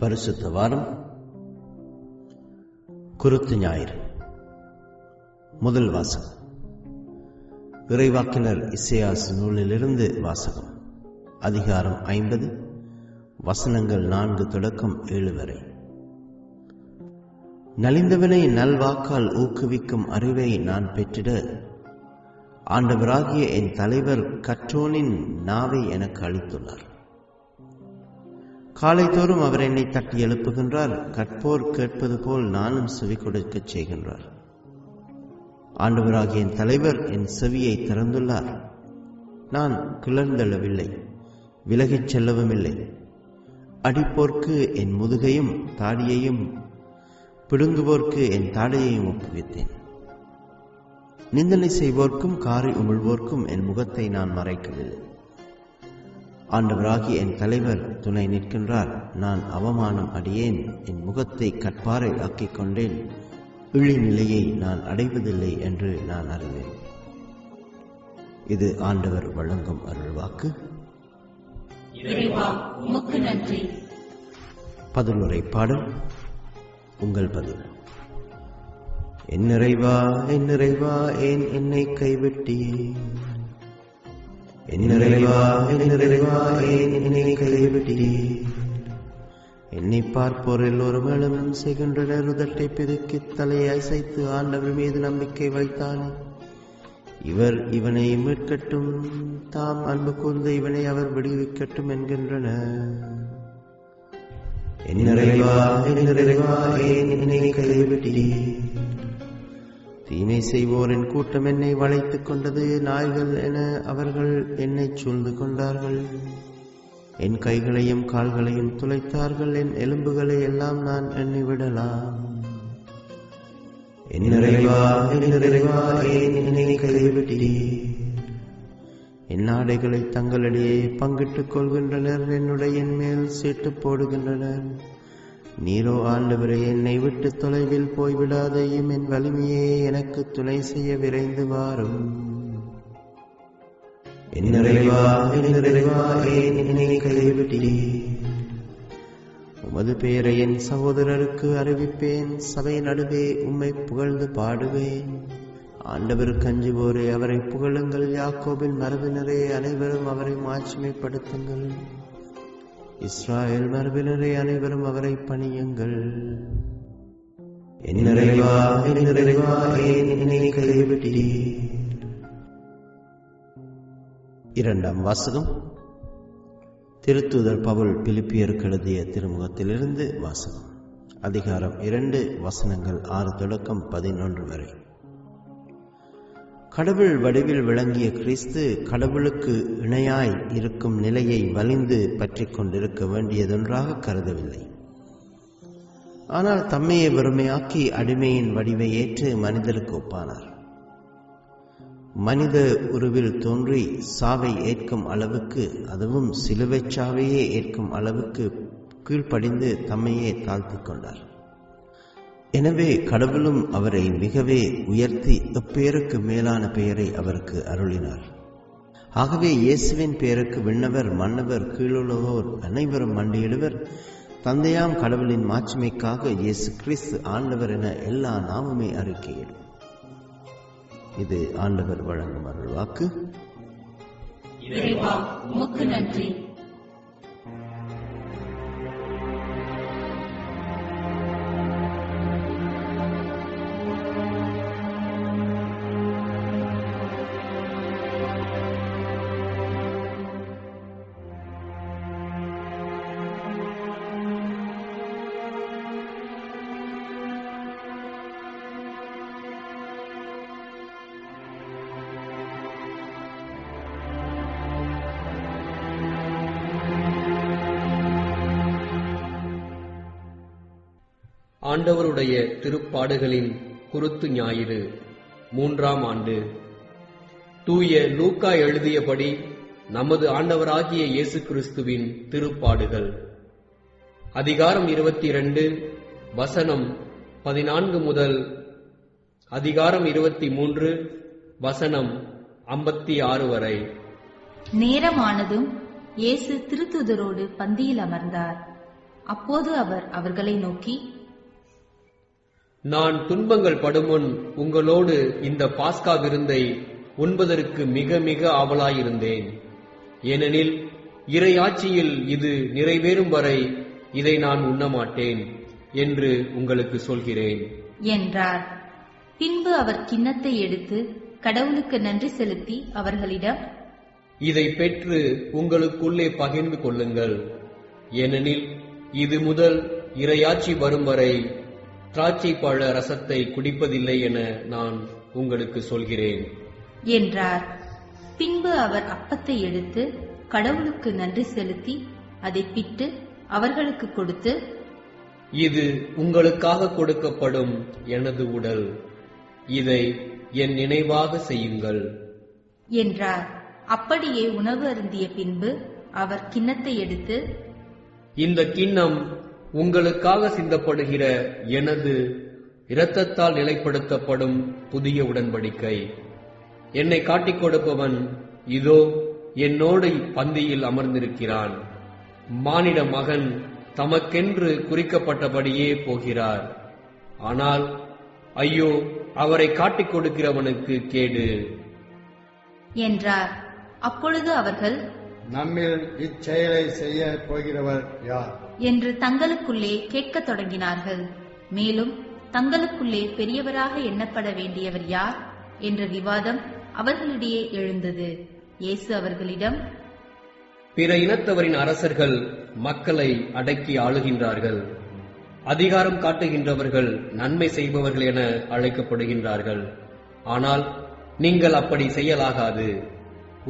பரிசுத்த வாரம் குருத்து ஞாயிறு. முதல் வாசகம் இறைவாக்கினர் இசையாஸ் நூலிலிருந்து வாசகம். அதிகாரம் 50, வசனங்கள் 4 தொடக்கம் 7 வரை. நலிந்தவனை நல்வாக்கால் ஊக்குவிக்கும் அறிவை நான் பெற்றிட ஆண்டவராகிய என் தலைவர் கற்றோனின் நாவை எனக்கு அளித்துள்ளார். காலைதோறும் அவர் என்னை தட்டி எழுப்புகின்றார். கற்போர் கேட்பது போல் நானும் செவி கொடுக்கச் செய்கின்றார். ஆண்டவராகிய என் தலைவர் என் செவியை திறந்துள்ளார். நான் கிளர்ந்தெழவில்லை, விலகிச் செல்லவும் இல்லை. அடிப்போர்க்கு என் முதுகையும் தாடியையும், பிடுங்குவோர்க்கு என் தாடையையும் ஒப்புவித்தேன். நிந்தனை செய்வோர்க்கும் காரை உமிழ்வோர்க்கும் என் முகத்தை நான் மறைக்கவில்லை. ஆண்டவராகி என் தலைவர் துணை நிற்கின்றார். நான் அவமானம் அடையேன். என் முகத்தை கற்பாறை ஆக்கிக் கொண்டேன். இழிநிலையை நான் அடைவதில்லை என்று நான் அறிவேன். இது ஆண்டவர் வழங்கும் அருள்வாக்கு. பதிலுரை பாடல். உங்கள் பதில். என் நிறைவா என் நிறைவா ஏன் என்னை கைவிட்டீர்? என் நிறைவா என் நிறைவா ஏன் என்னை கைவிட்டீர்? என்னை பார்ப்போர் எல்லோரும் மேலும் செய்கின்றனர். உதட்டை பிதுக்கி தலையை அசைத்து ஆண்டவர் மீது நம்பிக்கை வைத்தான். இவர் இவனை மீட்கட்டும், தாம் அன்பு கூர்ந்த இவனை அவர் விடுவிக்கட்டும் என்கின்றனர். என் நிறைவா என் நிறைவா ஏன் என்னை கைவிட்டீர்? தீமை செய்வோரின் கூட்டம் என்னை வளைத்துக் கொண்டது. நாய்கள் என அவர்கள் என்னை சூழ்ந்து கொண்டார்கள். என் கைகளையும் கால்களையும் துளைத்தார்கள். என் எலும்புகளை எல்லாம் நான் எண்ணிவிடலாம். என் நிறைவா என் நிறைவா ஏன் என்னை கைவிட்டீர்? என் ஆடைகளை தங்களிடையே பங்கிட்டுக் கொள்கின்றனர். என்னுடைய மேல் சீட்டு போடுகின்றனர். நீரோ ஆண்டவரே, என்னை விட்டு தொலைவில் போய்விடாதையும். என் வலிமையே எனக்கு துணை செய்ய விரைந்து வாரும். என் நிறைவா என் நிறைவா ஏன் என்னை கைவிட்டீர்? உமது பெயரை என் சகோதரருக்கு அறிவிப்பேன். சபை நடுவே உம்மை புகழ்ந்து பாடுவேன். ஆண்டவர் கஞ்சுவோரே, அவரை புகழுங்கள். யாக்கோபின் மரபினரே, அனைவரும் அவரை மாட்சிமைப்படுத்துங்கள். இஸ்ராயேல் மரபினரே, அனைவரும் அவரை பணியுங்கள். என் நிறைவா என் நிறைவா ஏன் என்னை கைவிட்டீர்? இரண்டாம் வாசகம். திருத்தூதர் பவுல் பிலிப்பியருக்கு எழுதிய திருமுகத்திலிருந்து வாசகம். அதிகாரம் 2, வசனங்கள் 6 தொடக்கம் 11 வரை. கடவுள் வடிவில் விளங்கிய கிறிஸ்து கடவுளுக்கு இணையாய் இருக்கும் நிலையை வலிந்து பற்றி கொண்டிருக்க வேண்டியதொன்றாக கருதவில்லை. ஆனால் தம்மையை வெறுமையாக்கி அடிமையின் வடிவை ஏற்று மனிதருக்கு ஒப்பானார். மனித உருவில் தோன்றி சாவை ஏற்கும் அளவுக்கு, அதுவும் சிலுவைச் சாவையே ஏற்கும் அளவுக்கு கீழ்ப்படிந்து தம்மையே தாழ்த்திக் கொண்டார். எனவே கடவுளும் அவரை மிகவே உயர்த்தி எப்பெயருக்கு மேலான பெயரை அவருக்கு அருளினார். ஆகவே இயேசுவின் பெயருக்கு விண்ணவர் மன்னவர் கீழுள்ளவோர் அனைவரும் மண்டியிடுவர். தந்தையாம் கடவுளின் மாட்சிமைக்காக இயேசு கிறிஸ்து ஆண்டவர் என எல்லா நாமமே அறிக்கையிடும். இது ஆண்டவர் வழங்கும் அருள்வாக்கு. நன்றி. ஆண்டவருடைய திருப்பாடுகளின் குருத்து ஞாயிறு 3ஆம் ஆண்டு. தூய லூக்கா எழுதியபடி நமது ஆண்டவராகிய இயேசு கிறிஸ்துவின் திருப்பாடுகள். அதிகாரம் 22, வசனம் 14 முதல் அதிகாரம் 23, வசனம் 56 வரை. நேரமானதும் இயேசு திருத்துதரோடு பந்தியில் அமர்ந்தார். அப்போது அவர் அவர்களை நோக்கி, நான் துன்பங்கள் படுமுன் உங்களோடு இந்த பாஸ்கா விருந்தை உண்பதற்கு மிக மிக ஆவலாயிருந்தேன். ஏனெனில் இறையாட்சியில் இது நிறைவேறும் வரை இதை நான் உண்ணமாட்டேன் என்று உங்களுக்கு சொல்கிறேன் என்றார். பின்பு அவர் கிண்ணத்தை எடுத்து கடவுளுக்கு நன்றி செலுத்தி அவர்களிடம், இதை பெற்று உங்களுக்குள்ளே பகிர்ந்து கொள்ளுங்கள். ஏனெனில் இது முதல் இறையாட்சி வரும் வரை திராட்சை பழ ரசத்தை குடிப்பதில்லை என நான் உங்களுக்கு சொல்கிறேன் என்றார். பின்பு அவர் அப்பத்தை எடுத்து கடவுளுக்கு நன்றி செலுத்தி அதை பிட்டு அவர்களுக்கு கொடுத்து, இது உங்களுக்காக கொடுக்கப்படும் எனது உடல், இதை என் நினைவாக செய்யுங்கள் என்றார். அப்படியே உணவு அருந்திய பின்பு அவர் கிண்ணத்தை எடுத்து, இந்த கிண்ணம் உங்களுக்காக சிந்தப்படுகிற எனது இரத்தத்தால் நிலைப்படுத்தப்படும் புதிய உடன்படிக்கை. என்னை காட்டிக் கொடுப்பவன் இதோ என்னோடு பந்தியில் அமர்ந்திருக்கிறான். மானிட மகன் தமக்கென்று குறிக்கப்பட்டபடியே போகிறார். ஆனால் ஐயோ, அவரை காட்டிக் கொடுக்கிறவனுக்கு கேடு என்றார். அப்பொழுது அவர்கள், நம்மில் இச்செயலை செய்ய போகிறவர் யார் என்று தங்களுக்குள்ளே கேட்கத் தொடங்கினார்கள். மேலும் தங்களுக்குள்ளே பெரியவராக எண்ணப்பட வேண்டியவர் யார் என்ற விவாதம் அவர்களிடையே எழுந்தது. இயேசு அவர்களிடம், பிற இனத்தவரின் அரசர்கள் மக்களை அடக்கி ஆளுகின்றார்கள். அதிகாரம் காட்டுகின்றவர்கள் நன்மை செய்பவர்கள் என அழைக்கப்படுகின்றார்கள். ஆனால் நீங்கள் அப்படி செய்யலாகாது.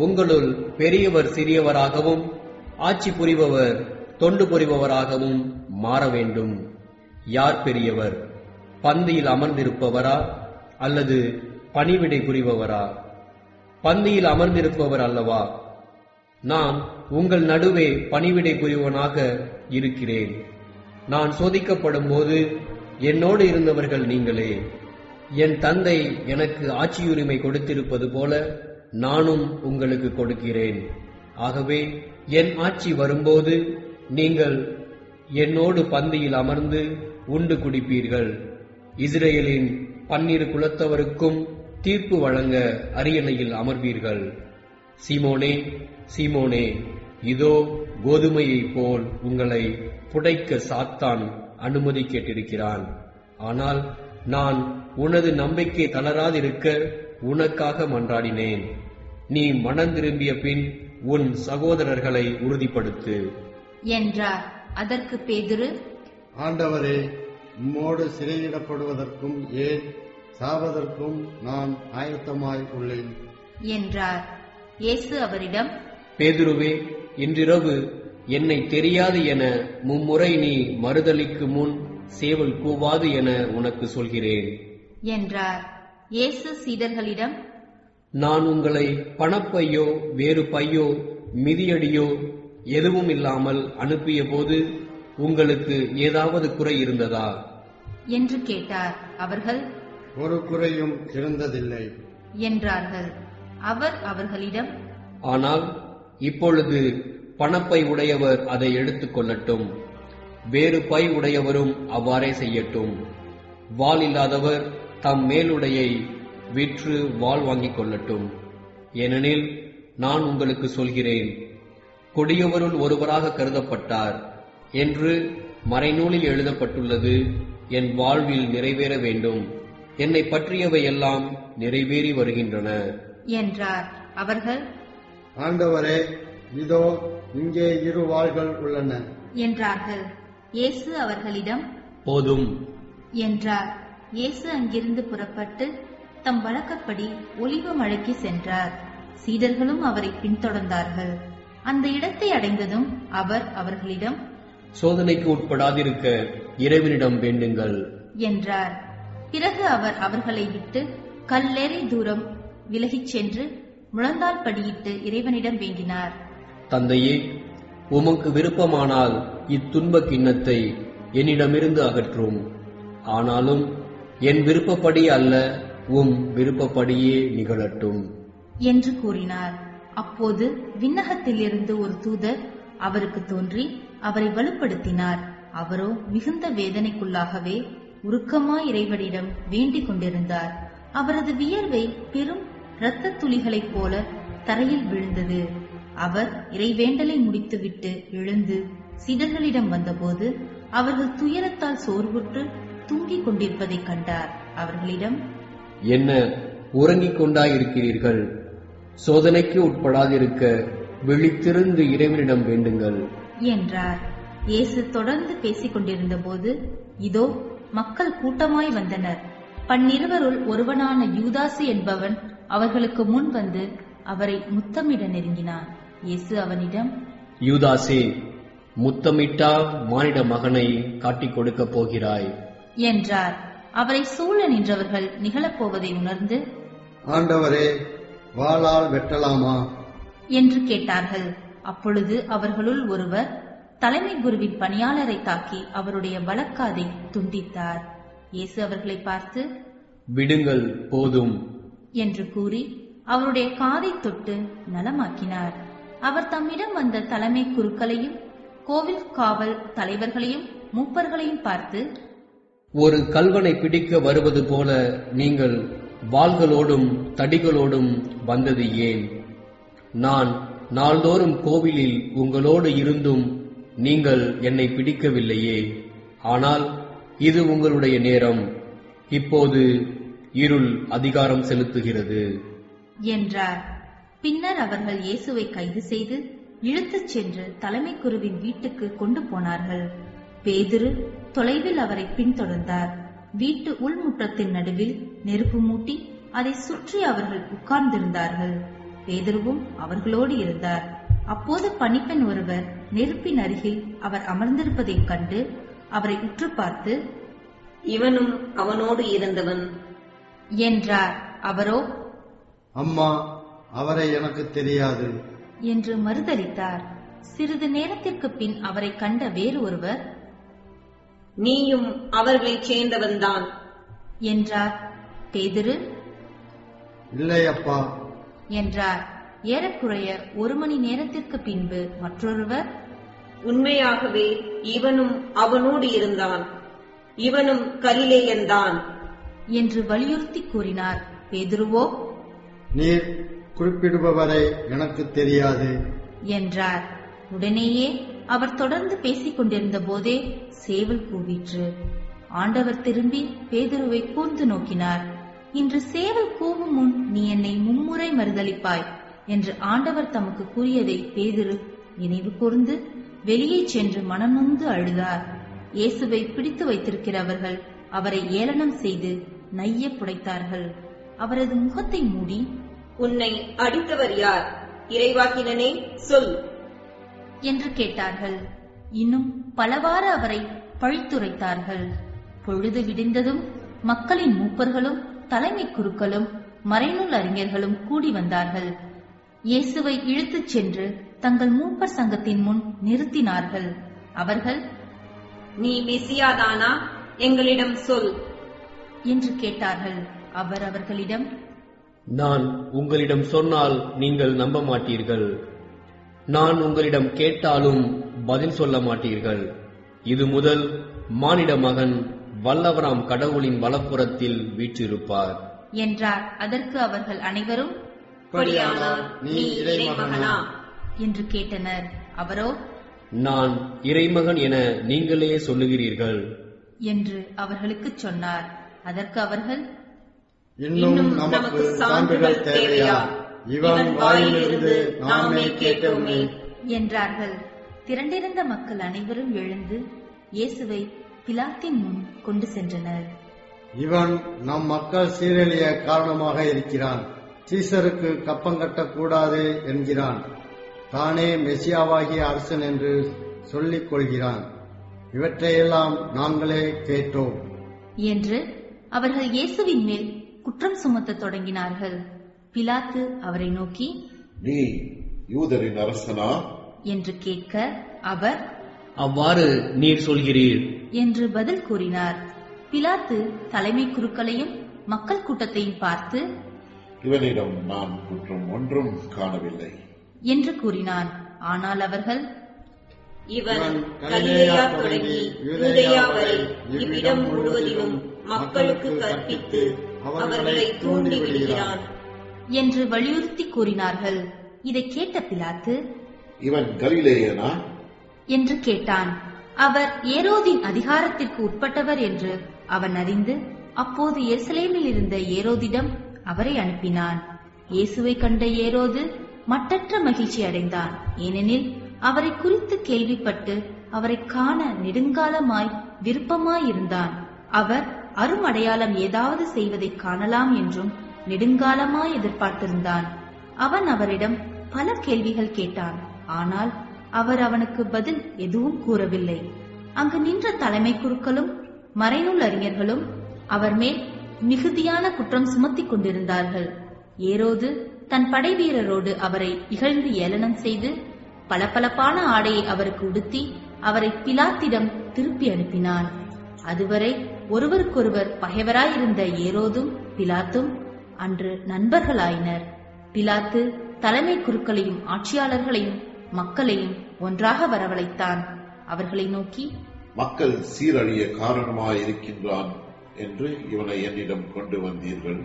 உங்களுள் பெரியவர் சிறியவராகவும் ஆட்சி புரிபவர் தொண்டு புரிபவராகவும் மாற வேண்டும். யார் பெரியவர், பந்தியில் அமர்ந்திருப்பவரா அல்லது பணிவிடை புரிபவரா? பந்தியில் அமர்ந்திருப்பவர் அல்லவா? நான் உங்கள் நடுவே பணிவிடை புரிவனாக இருக்கிறேன். நான் சோதிக்கப்படும் போது என்னோடு இருந்தவர்கள் நீங்களே. என் தந்தை எனக்கு ஆட்சியுரிமை கொடுத்திருப்பது போல நானும் உங்களுக்கு கொடுக்கிறேன். ஆகவே என் ஆட்சி வரும்போது நீங்கள் என்னோடு பந்தியில் அமர்ந்து உண்டு குடிப்பீர்கள். இஸ்ரேலின் 12 குலத்தவருக்கும் தீர்ப்பு வழங்க அரியணையில் அமர்வீர்கள். சீமோனே, சீமோனே, இதோ கோதுமையைப் போல் உங்களை புடைக்க சாத்தான் அனுமதி கேட்டிருக்கிறான். ஆனால் நான் உனது நம்பிக்கை தளராதிருக்க உனக்காக மன்றாடினேன். நீ மனம் திரும்பிய பின் உன் சகோதரர்களை உறுதிப்படுத்து என்றார். அதற்கு பேதுரு, ஆண்டவரே, உம்மோடு சிறையிடப்படுவதற்கும் ஏன் சாவதற்கும் நான் ஆயத்தமாய் உள்ளேன் என்றார். இயேசு அவரிடம், பேதுருவே, இன்றிரவு என்னை தெரியாது என மும்முறை நீ மறுதலிக்கு முன் சேவல் கூவாது என உனக்கு சொல்கிறேன் என்றார். இயேசு சீடர்களிடம், நான் உங்களை பணப்பையோ வேறு பையோ மிதியடியோ எதுவும் இல்லாமல் அனுப்பிய போது உங்களுக்கு ஏதாவது குறை இருந்ததா என்று கேட்டார். அவர்கள், ஒரு குறையும் இருந்ததில்லை என்றார்கள். அவர் அவர்களிடம், ஆனால் இப்பொழுது பணப்பை உடையவர் அதை எடுத்துக் கொள்ளட்டும், வேறு பை உடையவரும் அவ்வாறே செய்யட்டும். வாள் இல்லாதவர் தம் மேலுடையை விற்று வாள் வாங்கிக் கொள்ளட்டும். ஏனெனில் நான் உங்களுக்கு சொல்கிறேன், கொடியவருள் ஒருவராக கருதப்பட்டார் என்று மறைநூலில் எழுதப்பட்டுள்ளது என் வாழ்வில் நிறைவேற வேண்டும். என்னை பற்றியவை எல்லாம் நிறைவேறி வருகின்றன என்றார். அவர்கள், ஆண்டவரே, இதோ இங்கே 2 வாள்கள் உள்ளன என்றார்கள். இயேசு அவர்களிடம், போதும் என்றார். இயேசு அங்கிருந்து புறப்பட்டு தம் வழக்கப்படி ஒலிவ மலைக்கு சென்றார். சீடர்களும் அவரை பின்தொடர்ந்தார்கள். அந்த இடத்தை அடைந்ததும் அவர் அவர்களிடம், சோதனைக்கு உட்படாதிருக்க இறைவனிடம் வேண்டுங்கள் என்றார். பிறகு அவர் அவர்களை விட்டு கல்லெறி தூரம் விலகிச் சென்று முழந்தாள் படியிட்டு இறைவனிடம் வேண்டினார். தந்தையே, உமக்கு விருப்பமானால் இத்துன்ப கிண்ணத்தை என்னிடமிருந்து அகற்றும். ஆனாலும் என் விருப்பப்படி அல்ல, உம் விருப்பப்படியே நிகழட்டும் என்று கூறினார். அப்போது விண்ணகத்திலிருந்து ஒரு தூதர் அவருக்கு தோன்றி அவரை வலுப்படுத்தினார். அவரோ மிகுந்த வேதனைக்குள்ளாகவே உருக்கமாய் இறைவனிடம் வேண்டிக் கொண்டிருந்தார். அவரது வியர்வை பெரும் இரத்த துளிகளைப் போல தரையில் விழுந்தது. அவர் இறைவேண்டலை முடித்துவிட்டு எழுந்து சீடர்களிடம் வந்தபோது அவர்கள் துயரத்தால் சோர்வுற்று தூங்கிக் கொண்டிருப்பதைக் கண்டார். அவர்களிடம், என்ன உறங்கிக் கொண்டாயிருக்கிறீர்கள்? சோதனைக்கு உட்படாதிருக்க விழித்திருந்து இறைவனிடம் வேண்டுங்கள் என்றார். இயேசு தொடர்ந்து பேசிக் கொண்டிருந்த போது இதோ மக்கள் கூட்டமாய் வந்தனர். 12 ஒருவனான யூதாசு என்பவன் அவர்களுக்கு முன் வந்து அவரை முத்தமிட நெருங்கினான். இயேசு அவனிடம், யூதாசே, முத்தமிட்டா மானிட மகனை காட்டிக் கொடுக்கப் போகிறாய் என்றார். அவரை சூழ நின்றவர்கள் நிகழப்போவதை உணர்ந்து, ஆண்டவரே, வாளால் வெட்டலாமா என்று கேட்டார்கள். அப்பொழுது அவர்களுள் ஒருவர் தலைமை குருவின் பணியாளரை தாக்கி அவருடைய வலக்காதை துண்டித்தார். இயேசு அவர்களை பார்த்து, விடுங்கள், போதும் என்று கூறி அவருடைய காதை தொட்டு நலமாக்கினார். அவர் தம்மிடம் வந்த தலைமை குருக்களையும் கோவில் காவல் தலைவர்களையும் மூப்பர்களையும் பார்த்து, ஒரு கல்வனை பிடிக்க வருவது போல நீங்கள் வாள்களோடும் தடிகளோடும் வந்தது ஏன்? நான் நாள்தோறும் கோவிலில் உங்களோடு இருந்தும் நீங்கள் என்னை பிடிக்கவில்லையே. ஆனால் இது உங்களுடைய நேரம். இப்போது இருள் அதிகாரம் செலுத்துகிறது என்றார். பின்னர் அவர்கள் இயேசுவை கைது செய்து இழுத்துச் சென்று தலைமை குருவின் வீட்டுக்கு கொண்டு போனார்கள். பேதுரு தொலைவில் அவரை பின்தொடர்ந்தார். வீட்டு உள்முற்றத்தின் நடுவில் நெருப்பு மூட்டி அதை சுற்றி அவர்கள் உட்கார்ந்திருந்தார்கள். பேதுருவும் அவர்களோடு இருந்தார். அப்போது பணிப்பெண் ஒருவர் நெருப்பின் அருகில் அவர் அமர்ந்திருப்பதைக் கண்டு அவரை உற்று பார்த்து, இவனும் அவனோடு இருந்தவன் என்றார். அவரோ, அம்மா, அவரை எனக்கு தெரியாது என்று மறுதலித்தார். சிறிது நேரத்திற்கு பின் அவரை கண்ட வேறு ஒருவர், நீயும் அவர்களைச் சேர்ந்தவன்தான் என்றார். பேதுரு, இல்லை அப்பா என்றார். ஏறக்குறைய 1 மணி நேரத்திற்கு பின்பு மற்றொருவர், உண்மையாகவே இவனும் அவனோடு இருந்தான், இவனும் கலிலேயன்தான் என்று வலியுறுத்தி கூறினார். பேதுருவோ, நீர் குறிப்பிடுபவரை எனக்கு தெரியாது என்றார். உடனேயே அவர் தொடர்ந்து பேசிக் கொண்டிருந்த போதே சேவல் கூவிற்று. ஆண்டவர் திரும்பி பேதுருவை கூர்ந்து நோக்கினார். இன்று சேவல் கூவும் முன் நீ என்னை 3 முறை மறுதலிப்பாய் என்று ஆண்டவர் தமக்கு கூறியதை பேதுரு நினைவு கூர்ந்து வெளியே சென்று மனநொந்து அழுதார். இயேசுவை பிடித்து வைத்திருக்கிறவர்கள் அவரை ஏளனம் செய்து நைய புடைத்தார்கள். அவரது முகத்தை மூடி, உன்னை அடித்தவர் யார்? இறைவாக்கினனே, சொல் என்று கேட்டார்கள். இன்னும் பலவாறு அவரை பழித்துரைத்தார்கள். பொழுது விடிந்ததும் மக்களின் மூப்பர்களும் தலைமை குருக்களும் மறைநூல் அறிஞர்களும் கூடி வந்தார்கள். இயேசுவை இழுத்துச் சென்று தங்கள் மூப்பர் சங்கத்தின் முன் நிறுத்தினார்கள். அவர்கள், நீ மெசியாதானா? எங்களிடம் சொல் என்று கேட்டார்கள். அவர் அவர்களிடம், நான் உங்களிடம் சொன்னால் நீங்கள் நம்ப மாட்டீர்கள். நான் உங்களிடம் கேட்டாலும் பதில் சொல்ல மாட்டீர்கள். இது முதல் மானிட மகன் வல்லவராம் கடவுளின் வலப்புறத்தில் வீற்றிருப்பார் என்றார். அதற்கு அவர்கள் அனைவரும், அப்படியானால் நீ இறைமகனா என்று கேட்டனர். அவரோ, நான் இறைமகன் என நீங்களே சொல்லுகிறீர்கள் என்று அவர்களுக்குச் சொன்னார். அதற்கு அவர்கள், இன்னும் நமக்கு சான்றுகள் தேவையா? இவன் வாயிலிருந்து நாமே கேட்டோமே என்றார்கள். திரண்டிருந்த மக்கள் அனைவரும் எழுந்து இயேசுவை பிலாத்தின் முன் கொண்டு சென்றனர். இவன் நம் மக்கள் சீரழிய காரணமாக இருக்கிறான். சீசருக்கு கப்பங்கட்டக்கூடாது என்கிறான். தானே மெசியாவாகிய அரசன் என்று சொல்லிக் கொள்கிறான். இவற்றையெல்லாம் நாங்களே கேட்டோம் என்று அவர்கள் இயேசுவின் மேல் குற்றம் சுமத்த தொடங்கினார்கள். பிலாத்து அவரை நோக்கி, நீ யூதரின் அரசனா என்று கேட்க அவர், அவ்வாறு நீர் சொல்கிறீர் என்று பதில் கூறினார். பிலாத்து தலைமை குருக்களையும் மக்கள் கூட்டத்தையும் பார்த்து, இவனிடம் நான் குற்றம் ஒன்றும் காணவில்லை என்று கூறினான். ஆனால் அவர்கள், இவன் கலிலேயா தொடங்கி யூதேயா வரை இவ்விடம் முழுவதிலும் மக்களுக்கு கற்பித்து அவர்களை தூண்டி விடுகிறான் என்று வலியுறுத்தி கூறினார்கள். இதை கேட்ட பிலாத்து, இவன் கலிலேயனா என்று கேட்டான். அவர் ஏரோதின் அதிகாரத்திற்கு உட்பட்டவர் என்று அவன் அறிந்து அப்போது எருசலேமில் இருந்த ஏரோதிடம் அவரை அனுப்பினான். இயேசுவை கண்ட ஏரோது மட்டற்ற மகிழ்ச்சி அடைந்தான். ஏனெனில் அவரை குறித்து கேள்விப்பட்டு அவரை காண நெடுங்காலமாய் விருப்பமாயிருந்தான். அவர் அருமடையாளம் ஏதாவது செய்வதை காணலாம் என்றும் நெடுங்காலமாய் எதிர்பார்த்திருந்தான். அவன் அவரிடம் பல கேள்விகள் கேட்டான். ஆனால் அவர் அவனுக்கு பதில் எதுவும் கூறவில்லை. அங்கு நின்ற தலைமை குருக்களும் மறைநூல் அறிஞர்களும் அவர் மேல் மிகுதியான குற்றம் சுமத்திக் கொண்டிருந்தார்கள். ஏரோது தன் படை வீரரோடு அவரை இகழ்ந்து ஏளனம் செய்து பளபளப்பான ஆடையை அவருக்கு உடுத்தி அவரை பிலாத்திடம் திருப்பி அனுப்பினான். அதுவரை ஒருவருக்கொருவர் பகைவராயிருந்த ஏரோதும் பிலாத்தும் அன்று நண்பர்களாயினர். பிலாத்து தலைமை குருக்களையும் ஆட்சியாளர்களையும் மக்களையும் ஒன்றாக வரவழைத்தான். அவர்களை நோக்கி, மக்கள் சீரழிய காரணமாயிருக்கின்றான் என்று இவனை என்னிடம் கொண்டு வந்தீர்கள்.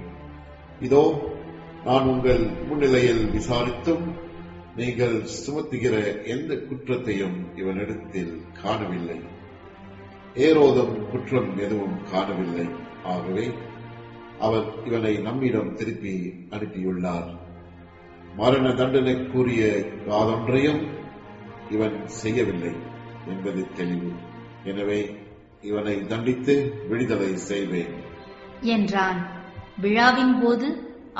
இதோ நான் உங்கள் முன்னிலையில் விசாரித்தும் நீங்கள் சுமத்துகிற எந்த குற்றத்தையும் இவனிடத்தில் காணவில்லை. ஏரோதும் குற்றம் எதுவும் காணவில்லை. ஆகவே அவர் இவனை நம்மிடம் திருப்பி அனுப்பியுள்ளார். மரண தண்டனைக்குரிய யாதொன்றையும் இவன் செய்யவில்லை என்பது தெளிவு. எனவே இவனை தண்டித்து விடுதலை செய்வேன் என்றான். விழாவின் போது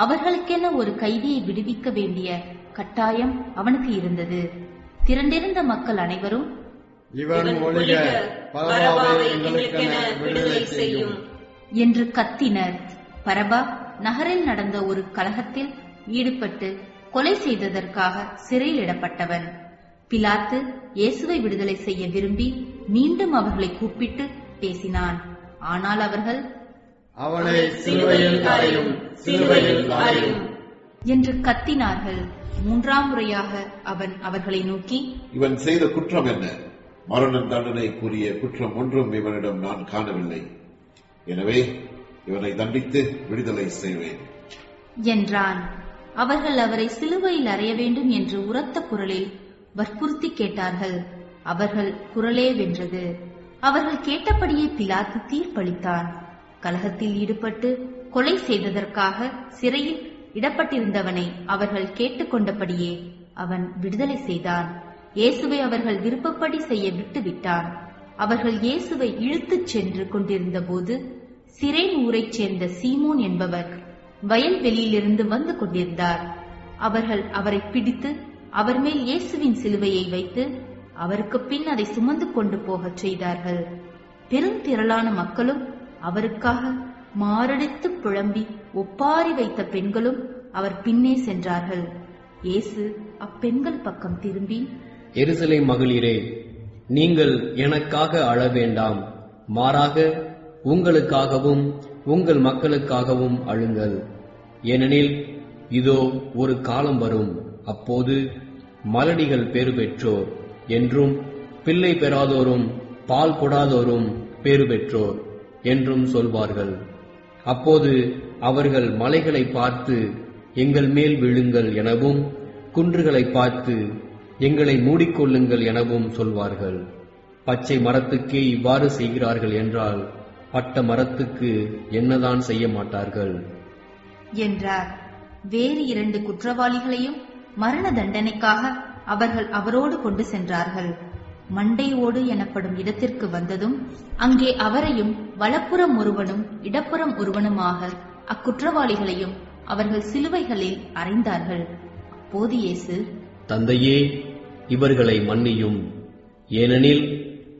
அவர்களுக்கென ஒரு கைதியை விடுவிக்க வேண்டிய கட்டாயம் அவனுக்கு இருந்தது. திரண்டிருந்த மக்கள் அனைவரும், இவன் ஒழிக பரபாவை எங்களுக்கென விடுதலை செய்யும் என்று கத்தினர். பரபா நகரில் நடந்த ஒரு கலகத்தில் ஈடுபட்டு கொலை செய்ததற்காக சிறையில் இடப்பட்டவன். பிலாத்து இயேசுவை விடுதலை செய்ய விரும்பி மீண்டும் அவர்களை கூப்பிட்டு பேசினான். ஆனால் அவர்கள், அவனை சிலுவையில் அறையும், சிலுவையில் அறையும் என்று கத்தினார்கள். மூன்றாம் முறையாக அவன் அவர்களை நோக்கி, இவன் செய்த குற்றம் என்ன? மரண தண்டனைக்குரிய குற்றம் ஒன்றும் இவனிடம் நான் காணவில்லை. எனவே இவனை தண்டித்து விடுதலை செய்வேன் என்றான். அவர்கள் அவரை சிலுவையில் அறைய வேண்டும் என்று உரத்த குரலில் வற்புறுத்தி கேட்டார்கள். அவர்கள் குரலே வென்றது. அவர்கள் கேட்டபடியே பிலாத்து தீர்ப்பளித்தான். கலகத்தில் ஈடுபட்டு கொலை செய்ததற்காக சிறையில் இடப்பட்டிருந்தவனை அவர்கள் கேட்டுக்கொண்டபடியே அவன் விடுதலை செய்தான். இயேசுவை அவர்கள் விருப்பப்படி செய்ய விட்டுவிட்டான். அவர்கள் இயேசுவை இழுத்துச் சென்று கொண்டிருந்த போது சிரேன் ஊரைச் சேர்ந்த சீமோன் என்பவர் வயல்வெளியிலிருந்து வந்து கொண்டிருந்தார். அவர்கள் அவரை பிடித்து அவர் மேல் இயேசுவின் சிலுவையை வைத்து அவருக்கு பின் அதை சுமந்து கொண்டு போகச் செய்தார்கள். பெருந்திரளான மக்களும் அவருக்காக மாரடித்து புழம்பி ஒப்பாரி வைத்த பெண்களும் அவர் பின்னே சென்றார்கள். இயேசு அப்பெண்கள் பக்கம் திரும்பி, எருசலேம் மகளிரே, நீங்கள் எனக்காக அழ வேண்டாம், மாறாக உங்களுக்காகவும் உங்கள் மக்களுக்காகவும் அழுங்கள். ஏனெனில் இதோ ஒரு காலம் வரும், அப்போது மலடிகள் பேறு பெற்றோர் என்றும் பிள்ளை பெறாதோரும் பால் கொடாதோரும் பேறு பெற்றோர் என்றும் சொல்வார்கள். அப்போது அவர்கள் மலைகளை பார்த்து எங்கள் மேல் விழுங்கள் எனவும், குன்றுகளை பார்த்து எங்களை மூடிக்கொள்ளுங்கள் எனவும் சொல்வார்கள். பச்சை மரத்துக்கே இவ்வாறு செய்கிறார்கள் என்றால் பட்ட மரத்துக்கு என்னதான் செய்ய மாட்டார்கள் என்றார். வேறு 2 குற்றவாளிகளையும் மரண தண்டனைக்காக அவர்கள் அவரோடு கொண்டு சென்றார்கள். மண்டை ஓடு எனப்படும் இடத்திற்கு வந்ததும் அங்கே அவரையும் வலப்புறம் ஒருவனும் இடப்புறம் ஒருவனுமாக அக்குற்றவாளிகளையும் அவர்கள் சிலுவைகளில் அறைந்தார்கள். அப்போது இயேசு, தந்தையே, இவர்களை மன்னியும், ஏனெனில்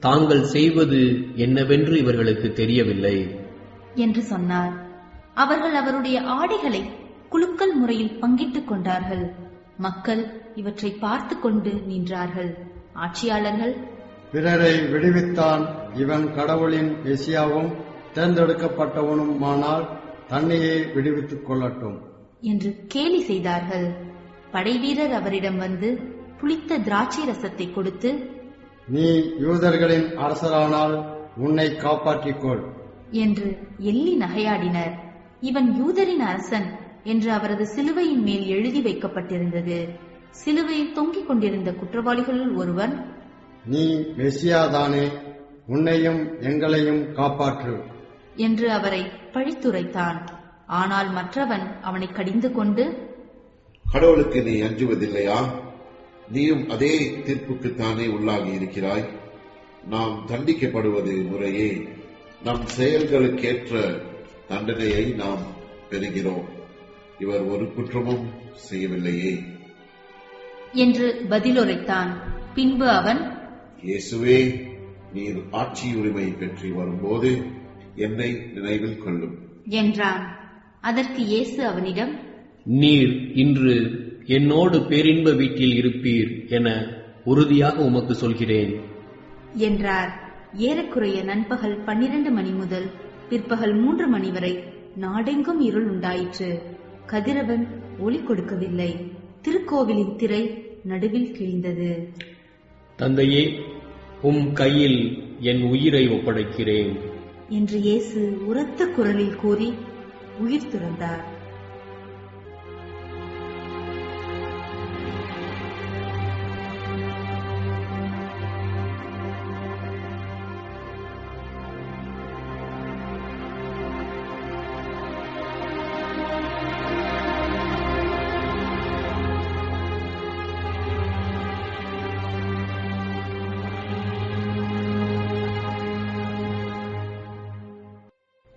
தாங்கள் செய்வது என்னவென்று இவர்களுக்கு தெரியவில்லை என்று சொன்னார். அவர்கள் அவருடைய ஆடைகளை குலுக்கல் முறையில் பங்கிட்டுக் கொண்டார்கள். மக்கள் இவற்றை பார்த்து கொண்டு நின்றார்கள். ஆட்சியாளர்கள், பிறரை விடுவித்தான், இவன் கடவுளின் மெசியாவும் தேர்ந்தெடுக்கப்பட்டவனுமானால் தன்னையே விடுவித்துக் கொள்ளட்டும் என்று கேலி செய்தார்கள். படைவீரர் அவரிடம் வந்து புளித்த திராட்சை ரசத்தை கொடுத்து, நீ யூதர்களின் அரசரானால் உன்னை காப்பாற்றிக் கொள் என்று எள்ளி நகையாடினர். இவன் யூதரின் அரசன் என்று அவரது சிலுவையின் மேல் எழுதி வைக்கப்பட்டிருந்தது. சிலுவையில் தொங்கிக் கொண்டிருந்த குற்றவாளிகளுள் ஒருவன், நீ மெசியாதானே, உன்னையும் எங்களையும் காப்பாற்று என்று அவரை பழித்துரைத்தான். ஆனால் மற்றவன் அவனை கடிந்து கொண்டு, கடவுளுக்கு நீ அஞ்சுவதில்லையா? நீயும் அதே தீர்ப்புக்குத்தானே உள்ளாகி இருக்கிறாய். நாம் தண்டிக்கப்படுவது முறையே, நம் செயல்களுக்கேற்ற தண்டனையை நாம் பெறுகிறோம். இவர் ஒரு குற்றமும் செய்யவில்லையே என்று பதிலுரைத்தான். பின்பு அவன், இயேசுவே, நீர் ஆட்சி உரிமை பெற்று வரும்போது என்னை நினைவில் கொள்ளும் என்றான். அதற்கு இயேசு அவனிடம், நீர் இன்று என்னோடு பேரின்ப வீட்டில் இருப்பீர் என உறுதியாக உமக்கு சொல்கிறேன் என்றார். ஏறக்குறைய நண்பகல் 12 மணி முதல் பிற்பகல் 3 மணி வரை நாடெங்கும் இருள் உண்டாயிற்று. கதிரவன் ஒளி கொடுக்கவில்லை. திருக்கோவிலின் திரை நடுவில் கிழிந்தது. தந்தையே, உம் கையில் என் உயிரை ஒப்படைக்கிறேன் என்று இயேசு உரத்த குரலில் கூறி உயிர் துறந்தார்.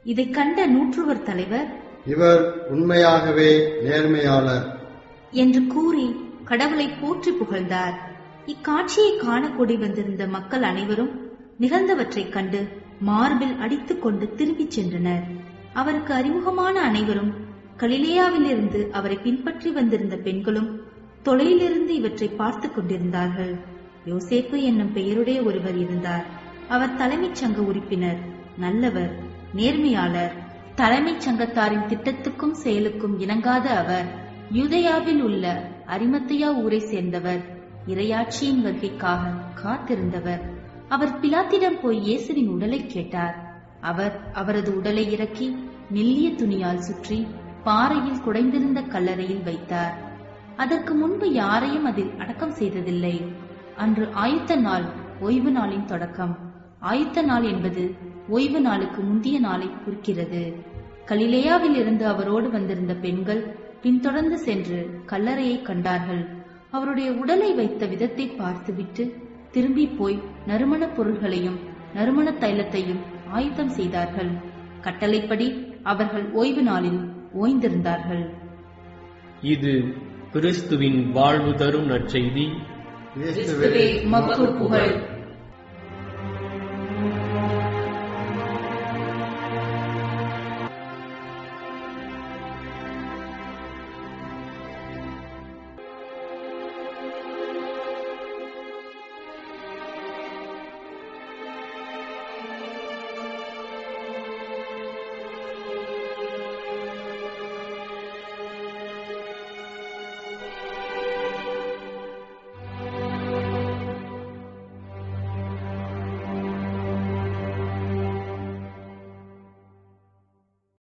இதைக் கண்ட நூற்றுவர் தலைவர், இவர் உண்மையாகவே நேர்மையாளர் என்று கூறி கடவுளை போற்றி புகழ்ந்தார். இக்காட்சியை காண கூடி வந்திருந்த மக்கள் அனைவரும் நிகழ்ந்தவற்றைக் கண்டு மார்பில் அடித்துக் கொண்டு திரும்பிச் சென்றனர். அவருக்கு அறிமுகமான அனைவரும், கலிலேயாவிலிருந்து அவரை பின்பற்றி வந்திருந்த பெண்களும் தொலையிலிருந்து இவற்றை பார்த்துக் கொண்டிருந்தார்கள். யோசேப்பு என்னும் பெயருடைய ஒருவர் இருந்தார். அவர் தலைமைச் சங்க உறுப்பினர், நல்லவர், நேர்மையாளர். தலைமைச் சங்கத்தாரின் திட்டத்துக்கும் செயலுக்கும் இணங்காத அவர் யூதேயாவில் உள்ள அரிமத்தையா ஊரை சேர்ந்தவர், இறையாட்சியின் வருகைக்காக காத்திருந்தவர். அவர் பிலாத்திடம் போய் இயேசுவின் உடலை கேட்டார். அவர் அவரது உடலை இறக்கி மெல்லிய துணியால் சுற்றி பாறையில் குடைந்திருந்த கல்லறையில் வைத்தார். அதற்கு முன்பு யாரையும் அதில் அடக்கம் செய்ததில்லை. அன்று ஆயுத்த நாள், ஓய்வு நாளின் தொடக்கம். ஆயுத்த நாள் என்பது ஓய்வு நாளுக்கு முந்திய நாளை குறிக்கிறது. கலிலேயாவில் இருந்து அவரோடு வந்திருந்த பெண்கள் பின்தொடர்ந்து சென்று கல்லறையை கண்டார்கள். அவருடைய உடலை வைத்த விதத்தை பார்த்துவிட்டு திரும்பி போய் நறுமணப் பொருள்களையும் நறுமண தைலத்தையும் ஆயுதம் செய்தார்கள். கட்டளைப்படி அவர்கள் ஓய்வு நாளில் ஓய்ந்திருந்தார்கள். இது கிறிஸ்துவின் வாழ்வு தரும் நற்செய்தி. கிறிஸ்துவே மக்கு புகழ்.